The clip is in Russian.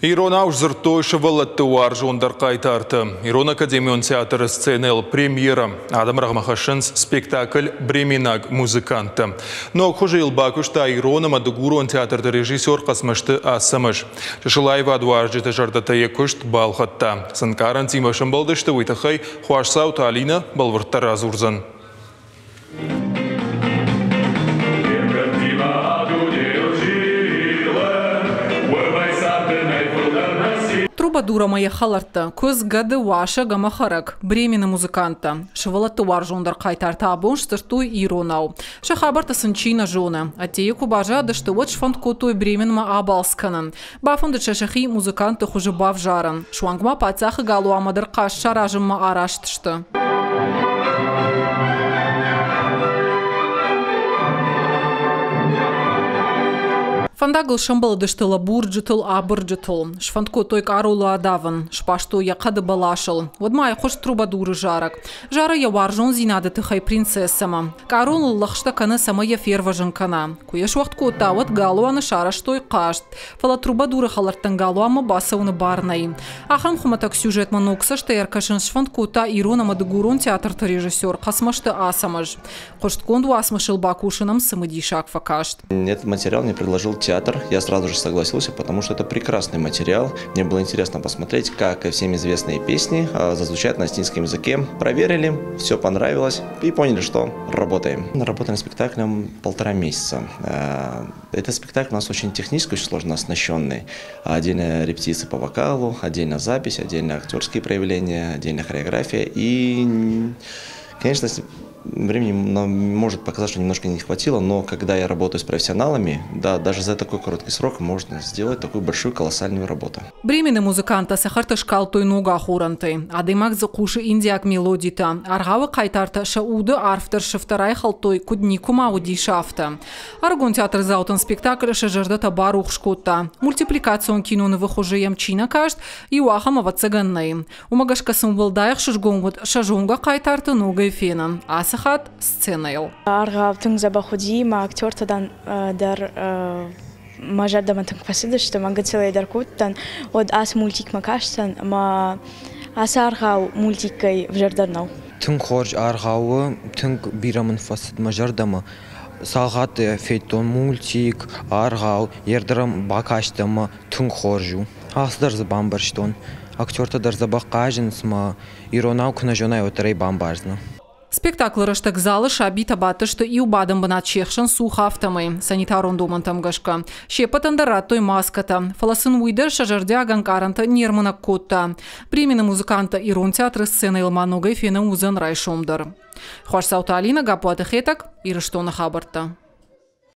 Ирон аужзыртой шывалатты уаржондар қайтарты. Ирон Академион театры сценел премьера. Адам Рахмахашинс спектакль «Бременаг музыканты». Но хуже илбакушта Ирона Мадугурон театрды режиссер қасмышты асымыш. Шашылайва адуаржыты жардатая күшт балхатта. Санкаран тимашын балдышты уйтахай хуашсау талина балвырттар азурзан. Трубадура моя халарта, көз гады ваша гамахарак, бремена музыканта. Шывалатты варжондар қайтарта абон штыртуй Иронау. Шахабарта сынчина жона, а те кубажа дышты вот шфандкотой бременма абалсканан. Бафунды чашахи музыканты хуже бавжаран. Шуангма пацахы галуамадыр қаш шаражымма араштышты. Фандагыл шамбалы дыштыла бурджытыл абырджытыл. Шфандко тойк арулу адаван. Шпашто яқады балашыл. Водмай хош трубадуры жарак. Жара я варжон зинады тыхай принцессама. Карулу лахшта каны сама я ферважын кана. Куеш вақтко тават галуаны шараш той қашт. Фала трубадуры халарттан галуамы басауны барнай. Ахан хуматак сюжет манокса штайаркашын шфандко та Ирона Мадугурон театрты режиссер қасмашты асамыш. Қоштконду асмышыл бакушынам сымыдишак факашт. Этот материал мне предложил театр, я сразу же согласился, потому что это прекрасный материал. Мне было интересно посмотреть, как всем известные песни зазвучат на астинском языке. Проверили, все понравилось и поняли, что работаем. Работали над спектаклем 1,5 месяца. Этот спектакль у нас очень технически, очень сложно оснащенный. Отдельно репетиции по вокалу, отдельно запись, отдельно актерские проявления, отдельно хореография. И, конечно, времени может показаться, что немножко не хватило, но когда я работаю с профессионалами, да, даже за такой короткий срок можно сделать такую большую колоссальную работу. Бремена музыканта сахарта шкалтой нога хуранты, адымак закуши индиак мелодита, аргавы кайтарта шауды арфтер шифтарай халтой кудникума удишафта. Аргон театр заутан спектакль шажардата барух шкота, мультипликацион киноны выхожеем чина кашт и уахама цыганной. Умагашка сумвалдаях шажгонгут шажонга кайтарта нога и фенан, Сахат сценайл. Аргавтың забаходи ма актертадан дар мажардаматың пасыдышты мага целый даркуттан от ас мультик макаштан ма ас аргав мультиккай вжардарнау. Тың хорж аргавы тың бирамын фасыд мажардама сағат фейтон мультик аргав ердырам бакаштама тың хоржу. Асдар за бамбарштон. Актерта дар забах кажинсма Иронау кнажонай отрей бамбарзна. Спектакль раштак залы шабита батышты и убадам бана чехшан сухафтамы, санитарон домантам гашка. Шепатандара той маската, фаласын уйдер шажардяган каранта нермана котта. Бремена музыканта Ирон театры сцена илманугай фена узан райшомдар. Хуаш саута Алина гапуаты хетак, ирыштона хабарта.